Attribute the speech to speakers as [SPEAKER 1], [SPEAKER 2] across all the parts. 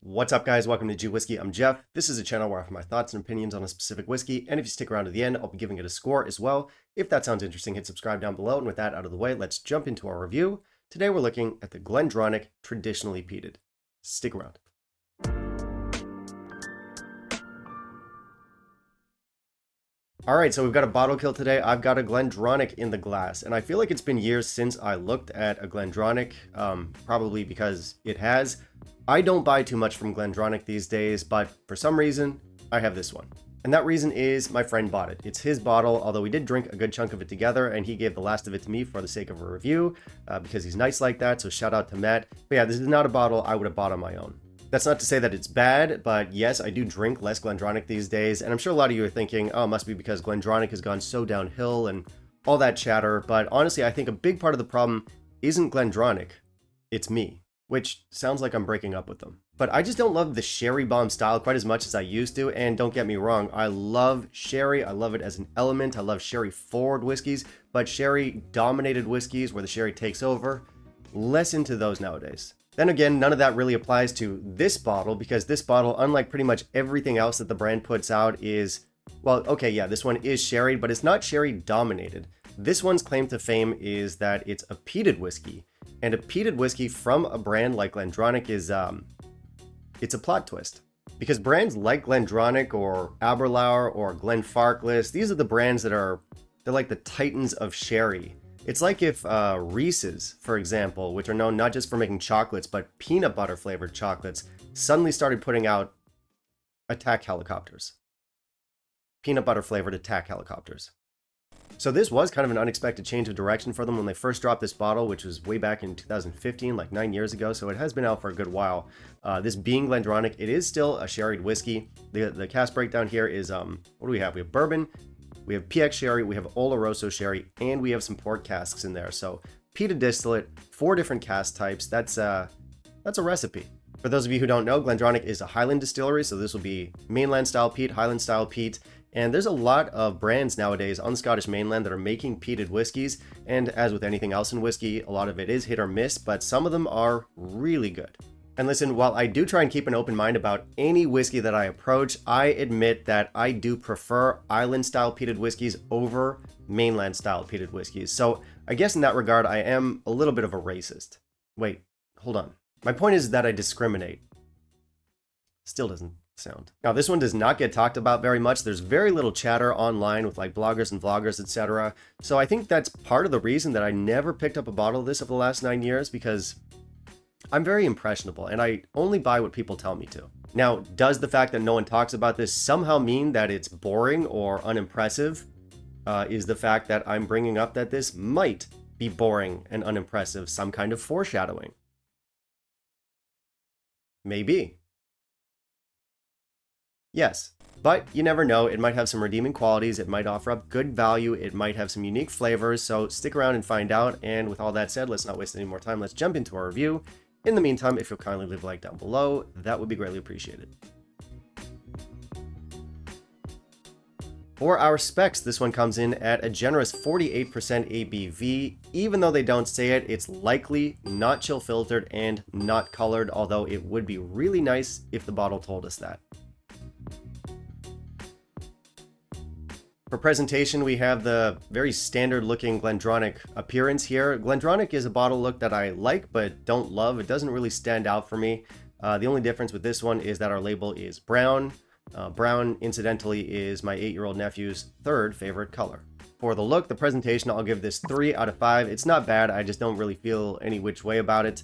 [SPEAKER 1] What's up, guys? Welcome to G Whiskey. I'm Jeff. This is a channel where I have my thoughts and opinions on a specific whiskey, and if you stick around to the end, I'll be giving it a score as well. If that sounds interesting, hit subscribe down below, and with that out of the way, let's jump into our review. Today we're looking at the Glendronach Traditionally Peated. Stick around. Alright, so we've got a bottle kill today. I've got a Glendronach in the glass, and I feel like it's been years since I looked at a Glendronach, probably because it has. I don't buy too much from Glendronach these days, but for some reason, I have this one. And that reason is my friend bought it. It's his bottle, although we did drink a good chunk of it together, and he gave the last of it to me for the sake of a review, because he's nice like that, so shout out to Matt. But yeah, this is not a bottle I would have bought on my own. That's not to say that it's bad, but yes, I do drink less Glendronach these days, and I'm sure a lot of you are thinking, oh, it must be because Glendronach has gone so downhill and all that chatter, but honestly, I think a big part of the problem isn't Glendronach, it's me. Which sounds like I'm breaking up with them. But I just don't love the sherry bomb style quite as much as I used to, and don't get me wrong, I love sherry, I love it as an element, I love sherry forward whiskeys, but sherry dominated whiskeys where the sherry takes over, less into those nowadays. Then again, none of that really applies to this bottle, because this bottle, unlike pretty much everything else that the brand puts out, is, well, okay, yeah, this one is sherry, but it's not sherry dominated. This one's claim to fame is that it's a peated whiskey. And a peated whiskey from a brand like Glendronach is, it's a plot twist. Because brands like Glendronach or Aberlour or Glenfarclas, these are the brands that they're like the titans of sherry. It's like if Reese's, for example, which are known not just for making chocolates, but peanut butter flavored chocolates, suddenly started putting out attack helicopters. Peanut butter flavored attack helicopters. So this was kind of an unexpected change of direction for them when they first dropped this bottle, which was way back in 2015, like 9 years ago, so it has been out for a good while. This being Glendronach, it is still a sherried whiskey. The cask breakdown here is, what do we have? We have bourbon, we have PX sherry, we have Oloroso sherry, and we have some port casks in there. So peated distillate, 4 different cask types, that's a recipe. For those of you who don't know, Glendronach is a highland distillery, so this will be mainland style peat, highland style peat. And there's a lot of brands nowadays on the Scottish mainland that are making peated whiskeys, and as with anything else in whiskey, a lot of it is hit or miss, but some of them are really good. And listen, while I do try and keep an open mind about any whiskey that I approach, I admit that I do prefer island-style peated whiskeys over mainland-style peated whiskeys. So I guess in that regard, I am a little bit of a racist. Wait, hold on. My point is that I discriminate. Still doesn't sound. Now, this one does not get talked about very much. There's very little chatter online with like bloggers and vloggers, etc. So I think that's part of the reason that I never picked up a bottle of this over the last 9 years, because I'm very impressionable and I only buy what people tell me to. Now, does the fact that no one talks about this somehow mean that it's boring or unimpressive? Is the fact that I'm bringing up that this might be boring and unimpressive some kind of foreshadowing? Maybe. Yes, but you never know, it might have some redeeming qualities, it might offer up good value, it might have some unique flavors, so stick around and find out. And with all that said, let's not waste any more time, let's jump into our review. In the meantime, if you'll kindly leave a like down below, that would be greatly appreciated. For our specs, this one comes in at a generous 48% ABV. Even though they don't say it, it's likely not chill filtered and not colored, although it would be really nice if the bottle told us that. For presentation, we have the very standard looking Glendronach appearance here. Glendronach is a bottle look that I like but don't love. It doesn't really stand out for me. The only difference with this one is that our label is brown. Brown, incidentally, is my 8-year-old nephew's 3rd favorite color. For the look, the presentation, I'll give this 3 out of 5. It's not bad, I just don't really feel any which way about it.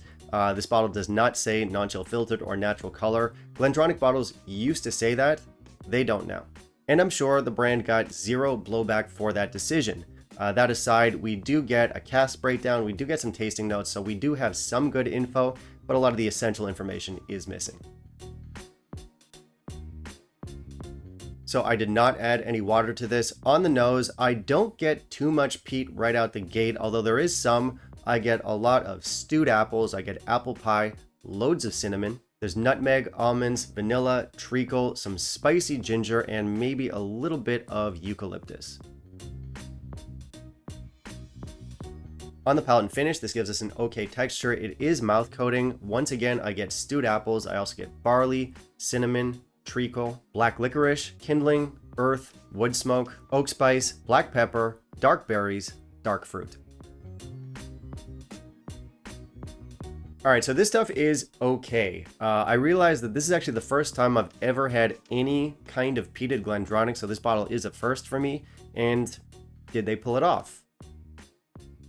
[SPEAKER 1] This bottle does not say non-chill filtered or natural color. Glendronach bottles used to say that. They don't now. And I'm sure the brand got zero blowback for that decision. That aside, we do get a cask breakdown, we do get some tasting notes, so we do have some good info, but a lot of the essential information is missing. So I did not add any water to this. On the nose, I don't get too much peat right out the gate, although there is some. I get a lot of stewed apples, I get apple pie, loads of cinnamon. There's nutmeg, almonds, vanilla, treacle, some spicy ginger, and maybe a little bit of eucalyptus. On the palate and finish, this gives us an okay texture. It is mouth coating. Once again, I get stewed apples. I also get barley, cinnamon, treacle, black licorice, kindling, earth, wood smoke, oak spice, black pepper, dark berries, dark fruit. All right, so this stuff is okay. I realized that this is actually the first time I've ever had any kind of peated Glendronach, so this bottle is a first for me. And did they pull it off?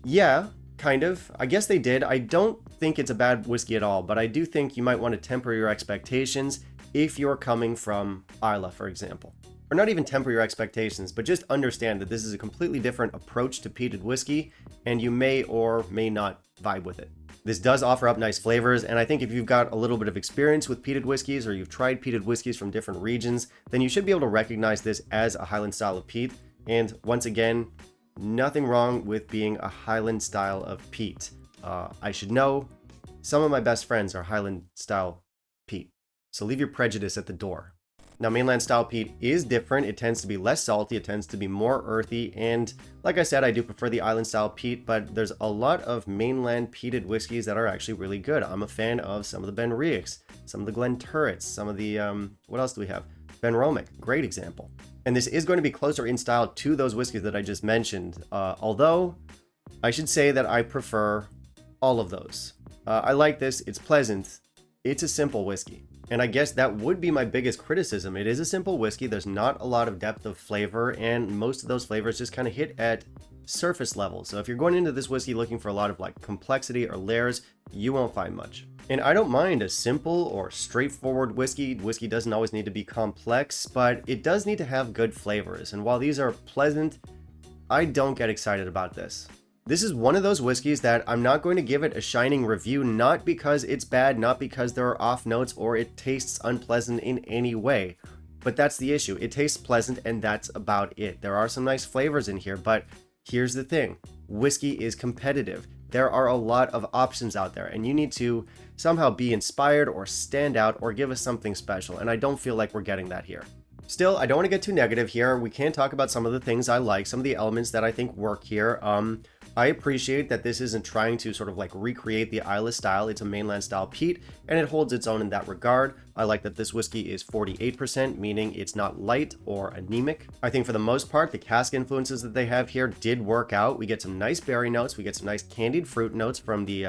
[SPEAKER 1] Yeah, kind of. I guess they did. I don't think it's a bad whiskey at all, but I do think you might want to temper your expectations if you're coming from Islay, for example. Or not even temper your expectations, but just understand that this is a completely different approach to peated whiskey, and you may or may not vibe with it. This does offer up nice flavors, and I think if you've got a little bit of experience with peated whiskeys, or you've tried peated whiskeys from different regions, then you should be able to recognize this as a Highland style of peat. And once again, nothing wrong with being a Highland style of peat. I should know, some of my best friends are Highland style peat, so leave your prejudice at the door. Now, mainland style peat is different. It tends to be less salty, it tends to be more earthy, and like I said, I do prefer the island style peat, but there's a lot of mainland peated whiskeys that are actually really good. I'm a fan of some of the Ben Riachs, some of the Glenturrets, some of the, what else do we have? Ben Romick, great example. And this is going to be closer in style to those whiskeys that I just mentioned, although I should say that I prefer all of those. I like this, it's pleasant, it's a simple whiskey. And I guess that would be my biggest criticism. It is a simple whiskey, there's not a lot of depth of flavor, and most of those flavors just kind of hit at surface level. So if you're going into this whiskey looking for a lot of like complexity or layers, you won't find much. And I don't mind a simple or straightforward whiskey. Whiskey doesn't always need to be complex, but it does need to have good flavors. And while these are pleasant, I don't get excited about this. This is one of those whiskeys that I'm not going to give it a shining review, not because it's bad, not because there are off notes or it tastes unpleasant in any way. But that's the issue. It tastes pleasant and that's about it. There are some nice flavors in here, but here's the thing. Whiskey is competitive. There are a lot of options out there and you need to somehow be inspired or stand out or give us something special. And I don't feel like we're getting that here. Still, I don't want to get too negative here. We can talk about some of the things I like, some of the elements that I think work here. I appreciate that this isn't trying to sort of like recreate the Islay style. It's a mainland style peat and it holds its own in that regard. I like that this whiskey is 48%, meaning it's not light or anemic. I think for the most part, the cask influences that they have here did work out. We get some nice berry notes. We get some nice candied fruit notes from the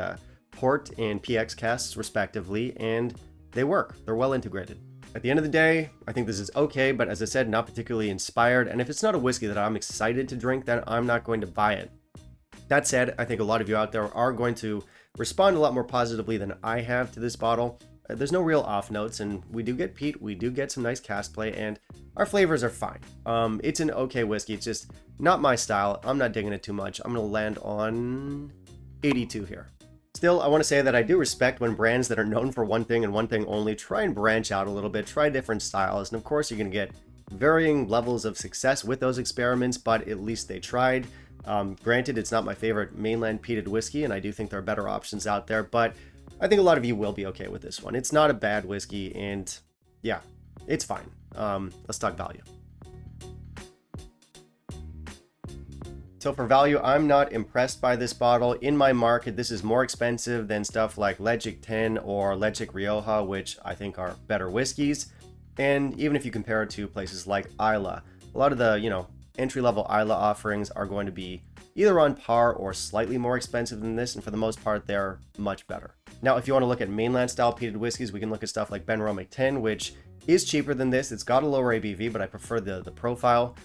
[SPEAKER 1] port and PX casks respectively, and they work. They're well integrated. At the end of the day, I think this is okay, but as I said, not particularly inspired. And if it's not a whiskey that I'm excited to drink, then I'm not going to buy it. That said, I think a lot of you out there are going to respond a lot more positively than I have to this bottle. There's no real off notes, and we do get peat, we do get some nice cask play, and our flavors are fine. It's an okay whiskey, it's just not my style. I'm not digging it too much. I'm going to land on 82 here. Still, I want to say that I do respect when brands that are known for one thing and one thing only try and branch out a little bit, try different styles, and of course you're going to get varying levels of success with those experiments, but at least they tried. Granted, it's not my favorite mainland peated whiskey, and I do think there are better options out there, but I think a lot of you will be okay with this one. It's not a bad whiskey, and yeah, it's fine. Let's talk value. So for value, I'm not impressed by this bottle. In my market, this is more expensive than stuff like Legic 10 or Legic Rioja, which I think are better whiskeys. And even if you compare it to places like Islay, a lot of the, entry-level Islay offerings are going to be either on par or slightly more expensive than this, and for the most part, they're much better. Now, if you want to look at mainland-style peated whiskeys, we can look at stuff like Ben Romick 10, which is cheaper than this. It's got a lower ABV, but I prefer the profile.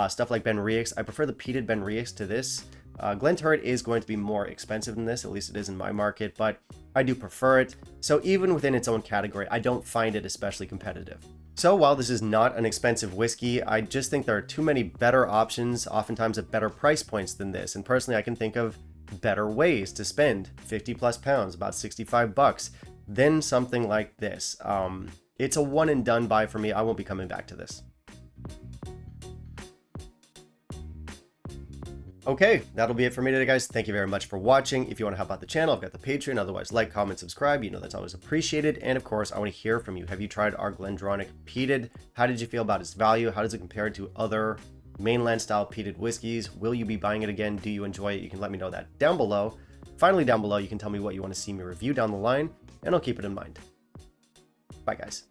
[SPEAKER 1] Stuff like Ben Riachs, I prefer the peated Ben Riachs to this. Glenturret is going to be more expensive than this, at least it is in my market, but I do prefer it. So even within its own category, I don't find it especially competitive. So while this is not an expensive whiskey, I just think there are too many better options, oftentimes at better price points than this. And personally, I can think of better ways to spend 50 plus pounds, about 65 bucks, than something like this. It's a one and done buy for me. I won't be coming back to this. Okay, that'll be it for me today, guys. Thank you very much for watching. If you want to help out the channel, I've got the Patreon. Otherwise, like, comment, subscribe. That's always appreciated. And of course, I want to hear from you. Have you tried our Glendronach Peated? How did you feel about its value? How does it compare to other mainland style peated whiskeys. Will you be buying it again? Do you enjoy it? You can let me know that down below. Finally, down below, you can tell me what you want to see me review down the line, and I'll keep it in mind. Bye, guys.